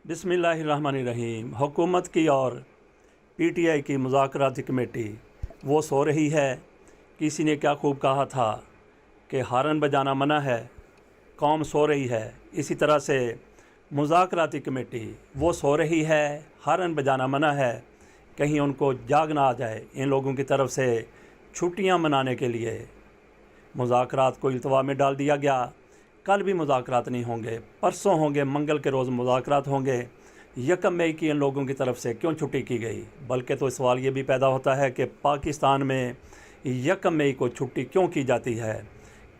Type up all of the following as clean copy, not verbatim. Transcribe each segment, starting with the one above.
बिस्मिल्लाहिर्रहमानिर्रहीम। हुकूमत की और पीटीआई की मुज़ाकराती कमेटी वो सो रही है। किसी ने क्या खूब कहा था कि हारन बजाना मना है, कौम सो रही है। इसी तरह से मुज़ाकराती कमेटी वो सो रही है, हारन बजाना मना है, कहीं उनको जाग ना आ जाए। इन लोगों की तरफ से छुट्टियां मनाने के लिए मुज़ाकरात को इल्तवा में डाल दिया गया। कल भी मुज़ाकरात नहीं होंगे, परसों होंगे, मंगल के रोज़ मुज़ाकरात होंगे। 1 मई की इन लोगों की तरफ से क्यों छुट्टी की गई? बल्कि तो सवाल ये भी पैदा होता है कि पाकिस्तान में 1 मई को छुट्टी क्यों की जाती है?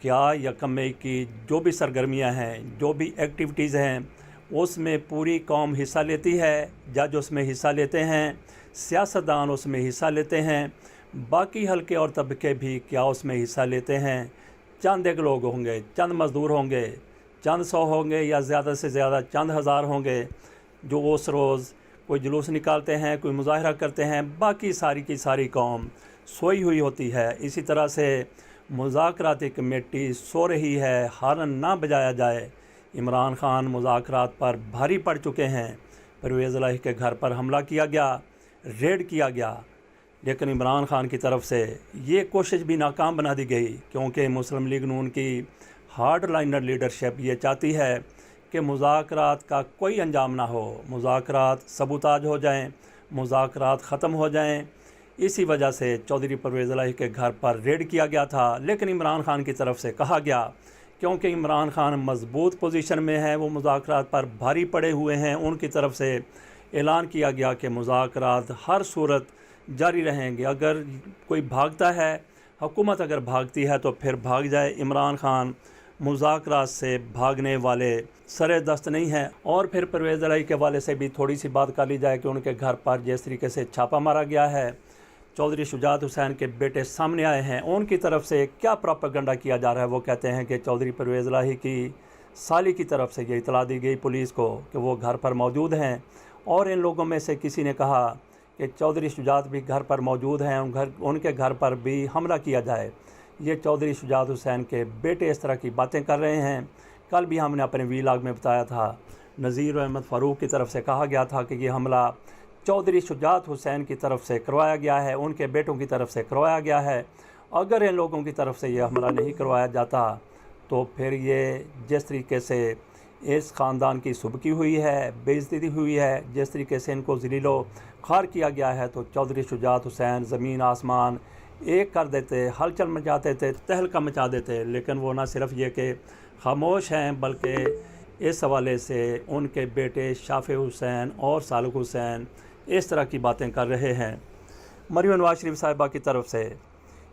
क्या 1 मई की जो भी सरगर्मियां हैं, जो भी एक्टिविटीज़ हैं, उसमें पूरी कौम हिस्सा लेती है? जज उसमें हिस्सा लेते हैं, सियासतदान उसमें हिस्सा लेते हैं, बाकी हल्के और तबके भी क्या उसमें हिस्सा लेते हैं? चंद एक लोग होंगे, चंद मज़दूर होंगे, चंद 100 होंगे या ज़्यादा से ज़्यादा चंद हज़ार होंगे जो उस रोज़ कोई जुलूस निकालते हैं, कोई मुज़ाहरा करते हैं। बाकी सारी की सारी कौम सोई हुई होती है। इसी तरह से मुज़ाकराती कमेटी सो रही है, हारन ना बजाया जाए। इमरान खान मुज़ाकरात पर भारी पड़ चुके हैं। परवेज़ इलाही के घर पर हमला किया गया, रेड किया गया, लेकिन इमरान खान की तरफ से ये कोशिश भी नाकाम बना दी गई, क्योंकि मुस्लिम लीग नून की हार्ड लाइनर लीडरशिप ये चाहती है कि मुज़ाकरात का कोई अंजाम ना हो, मुज़ाकरात सबूताज हो जाएं, मुज़ाकरात ख़त्म हो जाएं। इसी वजह से चौधरी परवेज़ इलाही के घर पर रेड किया गया था। लेकिन इमरान खान की तरफ से कहा गया, क्योंकि इमरान खान मज़बूत पोजीशन में है, वो मुज़ाकरात पर भारी पड़े हुए हैं, उनकी तरफ से ऐलान किया गया कि मुज़ाकरात हर सूरत जारी रहेंगे। अगर कोई भागता है, हुकूमत अगर भागती है तो फिर भाग जाए। इमरान खान मुज़ाकरात से भागने वाले सरे दस्त नहीं हैं। और फिर परवेज़ इलाही के वाले से भी थोड़ी सी बात कर ली जाए कि उनके घर पर जिस तरीके से छापा मारा गया है, चौधरी शुजात हुसैन के बेटे सामने आए हैं, उनकी तरफ से क्या प्रोपेगेंडा किया जा रहा है। वो कहते हैं कि चौधरी परवेज़ इलाही की साली की तरफ से ये इतला दी गई पुलिस को कि वो घर पर मौजूद हैं, और इन लोगों में से किसी ने कहा कि चौधरी शुजात भी घर पर मौजूद हैं, उनके घर पर भी हमला किया जाए। ये चौधरी शुजात हुसैन के बेटे इस तरह की बातें कर रहे हैं। कल भी हमने अपने वीलॉग में बताया था, नज़ीर अहमद फ़ारूक की तरफ से कहा गया था कि ये हमला चौधरी शुजात हुसैन की तरफ से करवाया गया है, उनके बेटों की तरफ से करवाया गया है। अगर इन लोगों की तरफ से ये हमला नहीं करवाया जाता तो फिर ये जिस तरीके से इस ख़ानदान की सुबकी हुई है, बेइज्जती हुई है, जिस तरीके से इनको ज़लीलो ख़ार किया गया है, तो चौधरी शुजात हुसैन ज़मीन आसमान एक कर देते, हलचल मचा देते, तहलका मचा देते। लेकिन वो ना सिर्फ ये कि खामोश हैं, बल्कि इस हवाले से उनके बेटे शाफ़े हुसैन और सालुक हुसैन इस तरह की बातें कर रहे हैं। मरियम नवाज शरीफ साहिबा की तरफ से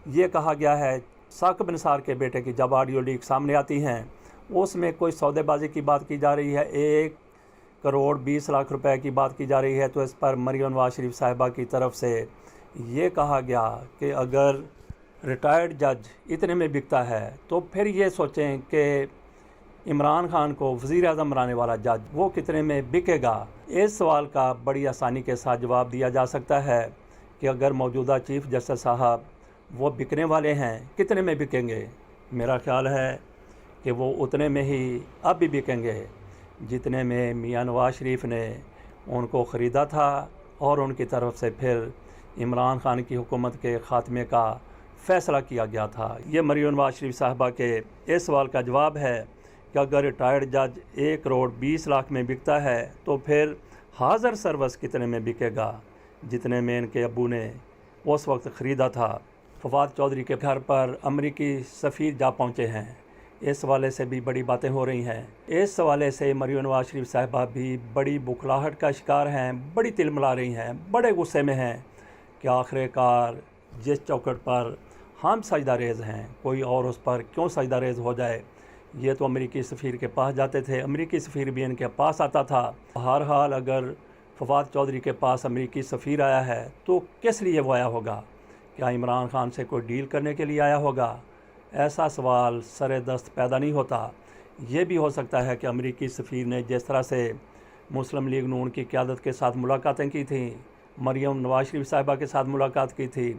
ये कहा गया है, साकिब निसार के बेटे की जब ऑडियो लीक सामने आती हैं, उसमें कोई सौदेबाजी की बात की जा रही है, 1 करोड़ 20 लाख रुपए की बात की जा रही है, तो इस पर मरियम नवाज शरीफ साहिबा की तरफ से ये कहा गया कि अगर रिटायर्ड जज इतने में बिकता है तो फिर ये सोचें कि इमरान खान को वज़ीर आज़म बनाने वाला जज वो कितने में बिकेगा। इस सवाल का बड़ी आसानी के साथ जवाब दिया जा सकता है कि अगर मौजूदा चीफ़ जस्टिस साहब वो बिकने वाले हैं, कितने में बिकेंगे? मेरा ख़्याल है कि वो उतने में ही अब भी बिकेंगे जितने में मियां नवाज शरीफ ने उनको ख़रीदा था, और उनकी तरफ से फिर इमरान खान की हुकूमत के ख़ात्मे का फ़ैसला किया गया था। ये मरियम नवाज शरीफ साहबा के इस सवाल का जवाब है कि अगर रिटायर्ड जज 1 करोड़ 20 लाख में बिकता है तो फिर हाज़र सर्वस कितने में बिकेगा, जितने में इनके अब्बू ने उस वक्त ख़रीदा था। फवाद चौधरी के घर पर अमरीकी सफ़ीर जा पहुँचे हैं, इस हवाले से भी बड़ी बातें हो रही हैं। इस हवाले से मरियम नवाज शरीफ साहिबा भी बड़ी बुखलाहट का शिकार हैं, बड़ी तिलमिला रही हैं, बड़े गुस्से में हैं कि आखिरकार जिस चौखट पर हम सजदा रेज़ हैं, कोई और उस पर क्यों सजदा रेज़ हो जाए। ये तो अमरीकी सफ़ीर के पास जाते थे, अमरीकी सफ़ीर भी इनके पास आता था। हर हाल अगर फवाद चौधरी के पास अमरीकी सफ़ीर आया है तो किस लिए वो आया होगा? क्या इमरान खान से कोई डील करने के लिए आया होगा? ऐसा सवाल सरे दस्त पैदा नहीं होता। ये भी हो सकता है कि अमरीकी सफ़ीर ने जिस तरह से मुस्लिम लीग नून की क़यादत के साथ मुलाकातें की थी, मरियम नवाज शरीफ साहिबा के साथ मुलाकात की थी,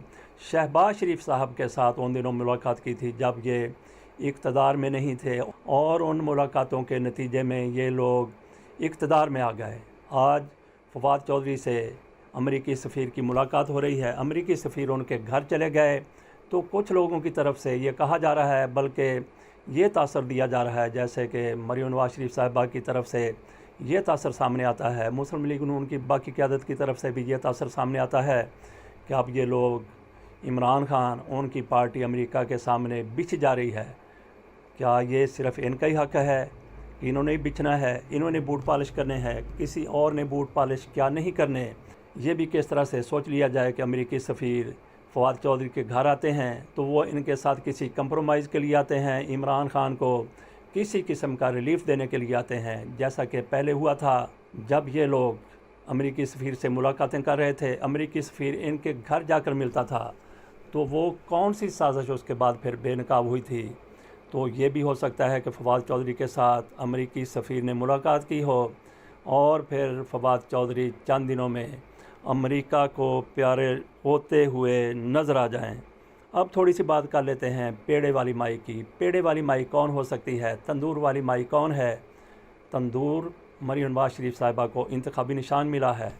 शहबाज शरीफ साहब के साथ उन दिनों मुलाकात की थी जब ये इक़्तिदार में नहीं थे, और उन मुलाकातों के नतीजे में ये लोग इक़्तिदार में आ गए। आज फवाद चौधरी से अमेरिकी सफ़ीर की मुलाकात हो रही है। अमेरिकी सफ़ीर उनके घर चले गए तो कुछ लोगों की तरफ से ये कहा जा रहा है, बल्कि ये तासर दिया जा रहा है जैसे कि मरियम नवाज शरीफ साहिबा की तरफ से ये तासर सामने आता है, मुस्लिम लीग नून की बाकी क़यादत की तरफ से भी ये तासर सामने आता है कि अब ये लोग इमरान खान, उनकी पार्टी अमेरिका के सामने बिछ जा रही है। क्या ये सिर्फ़ इनका ही हक़ है कि इन्होंने ही बिछना है, इन्होंने बूट पॉलिश करने हैं, किसी और ने बूट पॉलिश क्या नहीं करने? ये भी किस तरह से सोच लिया जाए कि अमेरिकी सफ़ीर फवाद चौधरी के घर आते हैं तो वो इनके साथ किसी कंप्रोमाइज़ के लिए आते हैं, इमरान खान को किसी किस्म का रिलीफ़ देने के लिए आते हैं, जैसा कि पहले हुआ था जब ये लोग अमेरिकी सफ़ीर से मुलाकातें कर रहे थे, अमेरिकी सफ़ीर इनके घर जाकर मिलता था। तो वो कौन सी साजिश उसके बाद फिर बेनकाब हुई थी? तो ये भी हो सकता है कि फवाद चौधरी के साथ अमेरिकी सफ़ीर ने मुलाकात की हो और फिर फवाद चौधरी चंद दिनों में अमेरिका को प्यारे होते हुए नज़र आ जाएं। अब थोड़ी सी बात कर लेते हैं पेड़े वाली माई की। पेड़े वाली माई कौन हो सकती है? तंदूर वाली माई कौन है? तंदूर मरियम नवाज शरीफ साहिबा को इंतखाबी निशान मिला है।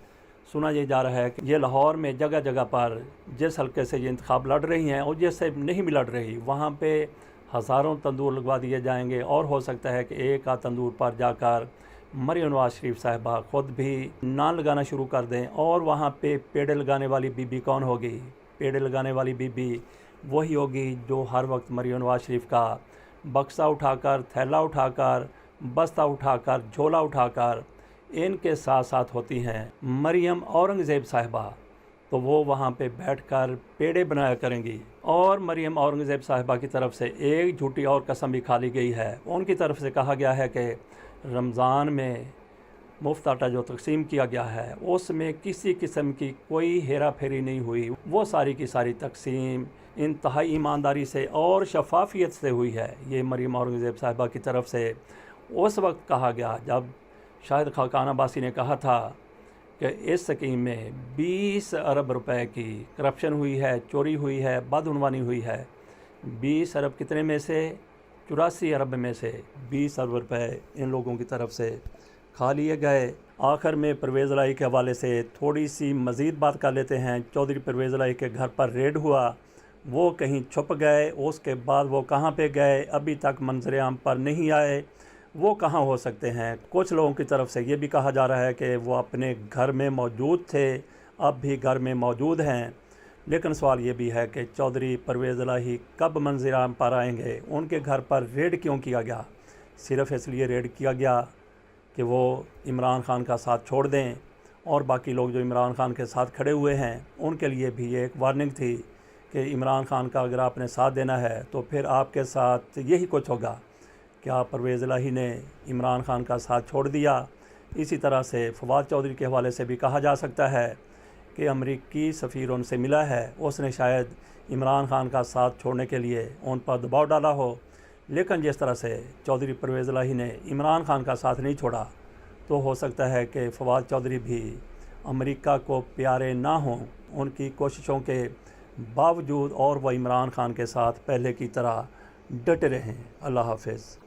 सुना ये जा रहा है कि ये लाहौर में जगह जगह पर जिस हल्के से ये इंतखाब लड़ रही हैं और जिससे नहीं भी लड़ रही, वहाँ पे हज़ारों तंदूर लगवा दिए जाएंगे और हो सकता है कि एक आध तंदूर पर जाकर मरियम नवाज शरीफ साहिबा ख़ुद भी नान लगाना शुरू कर दें। और वहाँ पे पेड़े लगाने वाली बीबी कौन होगी? पेड़े लगाने वाली बीबी वही होगी जो हर वक्त मरियम नवाज शरीफ का बक्सा उठाकर, थैला उठाकर, बस्ता उठाकर, झोला उठाकर इनके साथ साथ होती हैं मरियम औरंगज़ेब साहिबा। तो वो वहाँ पे बैठकर पेड़े बनाया करेंगी। और मरियम औरंगज़ेब साहिबा की तरफ से एक झूठी और कसम भी खा ली गई है। उनकी तरफ से कहा गया है कि रमज़ान में मुफ्त आटा जो तकसीम किया गया है उसमें किसी किस्म की कोई हेरा फेरी नहीं हुई, वो सारी की सारी तकसीम इंतहाई ईमानदारी से और शफाफियत से हुई है। ये मरियम औरंगज़ेब साहिबा की तरफ से उस वक्त कहा गया जब शाहिद खाकान अब्बासी ने कहा था कि इस स्कीम में 20 अरब रुपए की करप्शन हुई है, चोरी हुई है, बदउनवानी हुई है। 20 अरब कितने में से? 84 अरब में से 20 अरब रुपए इन लोगों की तरफ से खा लिए गए। आखिर में परवेज़ इलाही के हवाले से थोड़ी सी मज़ीद बात कर लेते हैं। चौधरी परवेज़ इलाही के घर पर रेड हुआ, वो कहीं छुप गए, उसके बाद वो कहाँ पे गए अभी तक मंजर आम पर नहीं आए। वो कहाँ हो सकते हैं? कुछ लोगों की तरफ से ये भी कहा जा रहा है कि वो अपने घर में मौजूद थे, अब भी घर में मौजूद हैं। लेकिन सवाल ये भी है कि चौधरी परवेज़ इलाही कब मंजर आम पर आएंगे? उनके घर पर रेड क्यों किया गया? सिर्फ़ इसलिए रेड किया गया कि वो इमरान खान का साथ छोड़ दें और बाकी लोग जो इमरान खान के साथ खड़े हुए हैं उनके लिए भी ये एक वार्निंग थी कि इमरान खान का अगर आपने साथ देना है तो फिर आपके साथ यही कुछ होगा। क्या परवेज़ इलाही ने इमरान खान का साथ छोड़ दिया? इसी तरह से फवाद चौधरी के हवाले से भी कहा जा सकता है कि अमेरिकी सफ़ीर उनसे मिला है, उसने शायद इमरान खान का साथ छोड़ने के लिए उन पर दबाव डाला हो। लेकिन जिस तरह से चौधरी परवेज़ इलाही ने इमरान खान का साथ नहीं छोड़ा, तो हो सकता है कि फवाद चौधरी भी अमेरिका को प्यारे ना हों उनकी कोशिशों के बावजूद और वह इमरान खान के साथ पहले की तरह डटे रहें। अल्लाह हाफ़िज़।